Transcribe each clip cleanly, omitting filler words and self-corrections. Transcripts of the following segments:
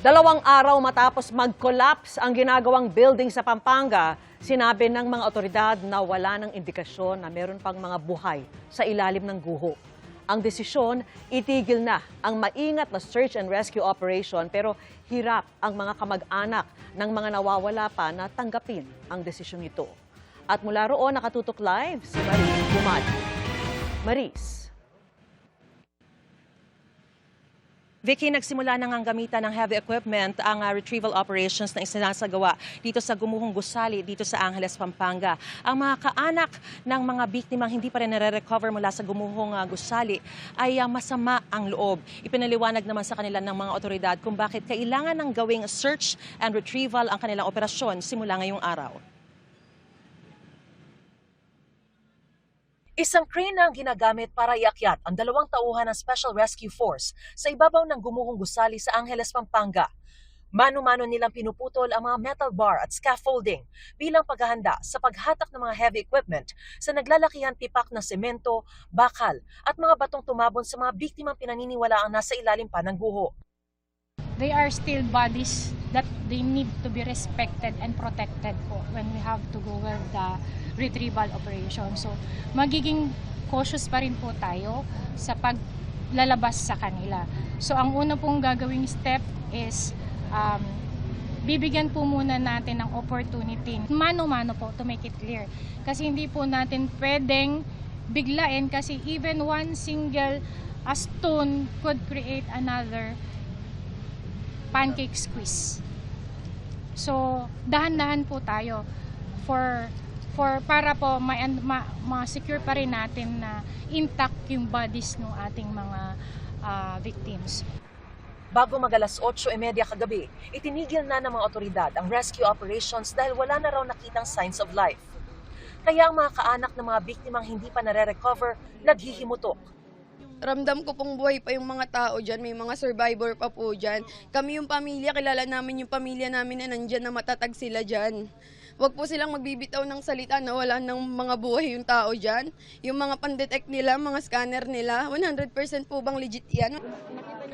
2 araw matapos mag-collapse ang ginagawang building sa Pampanga, sinabi ng mga otoridad na wala ng indikasyon na meron pang mga buhay sa ilalim ng guho. Ang desisyon, itigil na ang maingat na search and rescue operation pero hirap ang mga kamag-anak ng mga nawawala pa na tanggapin ang desisyong ito. At mula roon nakatutok live si Maris Bumadi. Maris. Vicky, nagsimula na ngang gamitan ng heavy equipment ang retrieval operations na isinasagawa dito sa Gumuhong Gusali, dito sa Angeles, Pampanga. Ang mga kaanak ng mga biktimang hindi pa rin nare-recover mula sa Gumuhong Gusali ay masama ang loob. Ipinaliwanag naman sa kanila ng mga otoridad kung bakit kailangan ng gawing search and retrieval ang kanilang operasyon simula ngayong araw. Isang crane na ang ginagamit para iakyat ang 2 tauhan ng Special Rescue Force sa ibabaw ng Gumuhong Gusali sa Angeles, Pampanga. Mano-mano nilang pinuputol ang mga metal bar at scaffolding bilang paghahanda sa paghatak ng mga heavy equipment sa naglalakihang tipak na semento, bakal at mga batong tumabon sa mga biktimang pinaniniwalaang nasa ilalim pa ng guho. They are still bodies that they need to be respected and protected po when we have to go with the retrieval operation. So, magiging cautious pa rin po tayo sa paglalabas sa kanila. So, ang una pong gagawing step is bibigyan po muna natin ng opportunity, mano-mano po, to make it clear. Kasi hindi po natin pwedeng biglain kasi even one single stone could create another pancake squeeze. So, dahan-dahan po tayo para po ma-secure pa rin natin na intact yung bodies ng ating mga victims. Bago mag-alas 8:30 kagabi, itinigil na ng mga otoridad ang rescue operations dahil wala na raw nakitang signs of life. Kaya ang mga kaanak ng mga biktimang hindi pa nare-recover, naghihimutok. Ramdam ko pong buhay pa yung mga tao dyan, may mga survivor pa po dyan. Kami yung pamilya, kilala namin yung pamilya namin na nandyan na matatag sila dyan. Huwag po silang magbibitaw ng salita na wala ng mga buhay yung tao dyan. Yung mga pandetect nila, mga scanner nila, 100% po bang legit yan?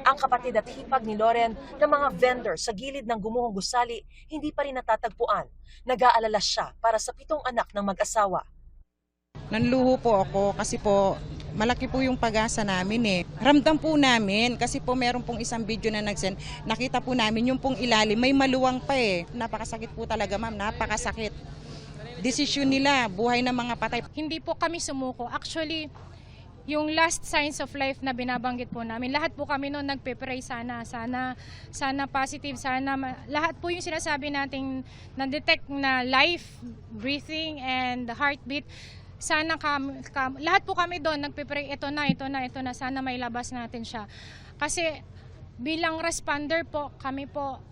Ang kapatid at hipag ni Loren ng mga vendor sa gilid ng Gumuhong Gusali hindi pa rin natatagpuan. Nag-aalala siya para sa 7 anak ng mag-asawa. Nanluho po ako kasi po malaki po yung pag-asa namin eh. Ramdam po namin kasi po meron pong isang video na nagsend. Nakita po namin yung pong ilalim, may maluwang pa eh. Napakasakit po talaga ma'am, napakasakit. Desisyon nila, buhay ng mga patay. Hindi po kami sumuko. Actually, yung last signs of life na binabanggit po namin, lahat po kami noon nagpe-pray sana positive, lahat po yung sinasabi nating na-detect na life, breathing and heartbeat. Sana lahat po kami doon nagpe-pray, ito na, sana may labas natin siya. Kasi bilang responder po, kami po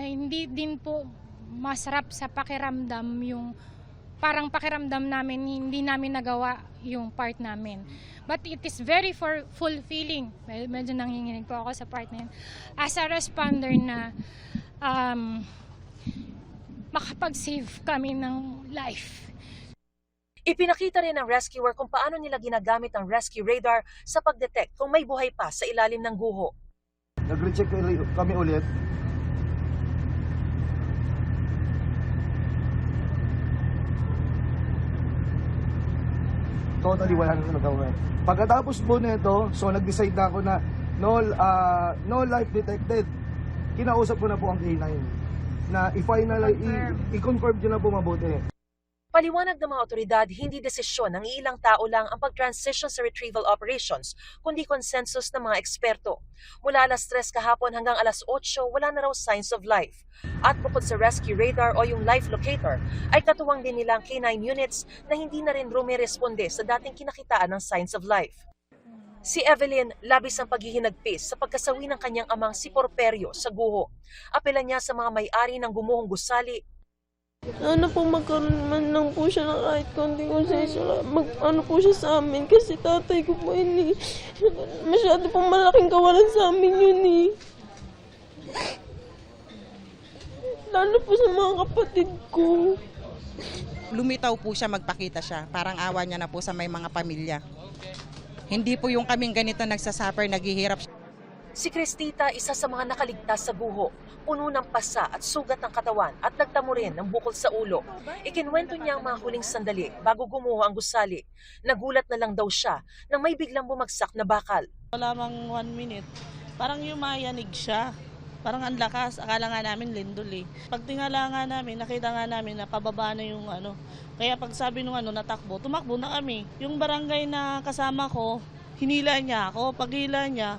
hindi din po masarap sa pakiramdam yung parang pakiramdam namin, hindi namin nagawa yung part namin. But it is very fulfilling. Medyo nanginginig po ako sa part na yun. As a responder na makapag-save kami ng life. Ipinakita rin ng rescuer kung paano nila ginagamit ang rescue radar sa pag-detect kung may buhay pa sa ilalim ng guho. Nag-recheck kami ulit. Totally wala nang nagawa. Pagkatapos po nito, so nag-decide na ako na no life detected. Kinausap ko na po ang K9 na i-confirm nyo na po mabuti. Paliwanag ng mga otoridad, hindi desisyon ng ilang tao lang ang pag-transition sa retrieval operations, kundi consensus ng mga eksperto. Mula alas 3 kahapon hanggang alas 8, wala na raw signs of life. At bukod sa rescue radar o yung life locator, ay katuwang din nilang K9 units na hindi na rin rumiresponde sa dating kinakitaan ng signs of life. Si Evelyn, labis ang paghihinagpis sa pagkasawi ng kanyang amang si Porperio sa guho. Apela niya sa mga may-ari ng Gumuhong Gusali. Sana po magkaroon man lang po siya ng kahit konting konsensya, ano po siya sa amin kasi tatay ko po yun eh. Masyado pong malaking kawalan sa amin yun eh. Lalo po sa mga kapatid ko. Lumitaw po siya, magpakita siya. Parang awa niya na po sa may mga pamilya. Hindi po yung kaming ganito nagsasuffer, naghihirap. Si Cristita, isa sa mga nakaligtas sa guho, puno ng pasa at sugat ng katawan at nagtamo rin ng bukol sa ulo. Ikinwento niya ang mga huling sandali bago gumuho ang gusali. Nagulat na lang daw siya nang may biglang bumagsak na bakal. Wala mang 1 minute, parang yumayanig siya. Parang ang lakas, akala nga namin lindol eh. Pag tingala nga namin, nakita nga namin na pababa na yung ano. Kaya pag sabi nung natakbo, tumakbo na kami. Yung barangay na kasama ko, hinila niya ako. Pag hila niya,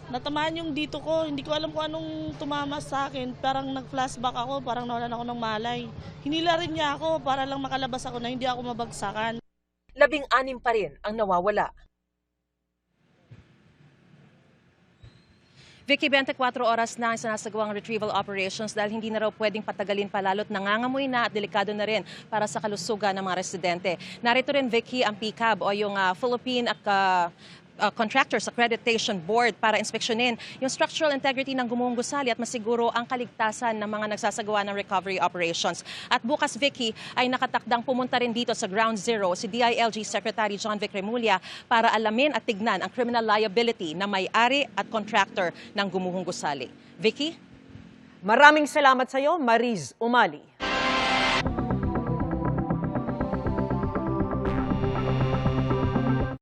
natamaan yung dito ko. Hindi ko alam kung anong tumama sa akin. Parang nag-flashback ako, parang nawalan ako ng malay. Hinila rin niya ako para lang makalabas ako na hindi ako mabagsakan. 16 pa rin ang nawawala. Vicky, 24 oras na ang sinasagawang retrieval operations dahil hindi na raw pwedeng patagalin pa lalo't nangangamoy na at delikado na rin para sa kalusugan ng mga residente. Narito rin, Vicky, ang PCAB o yung Philippine Contractors Accreditation Board para inspeksyonin yung structural integrity ng gumuhong gusali at masiguro ang kaligtasan ng mga nagsasagawa ng recovery operations. At bukas, Vicky, ay nakatakdang pumunta rin dito sa Ground Zero si DILG Secretary John Vic Remulla para alamin at tignan ang criminal liability na may-ari at contractor ng gumuhong gusali. Vicky? Maraming salamat sa iyo, Mariz Umali.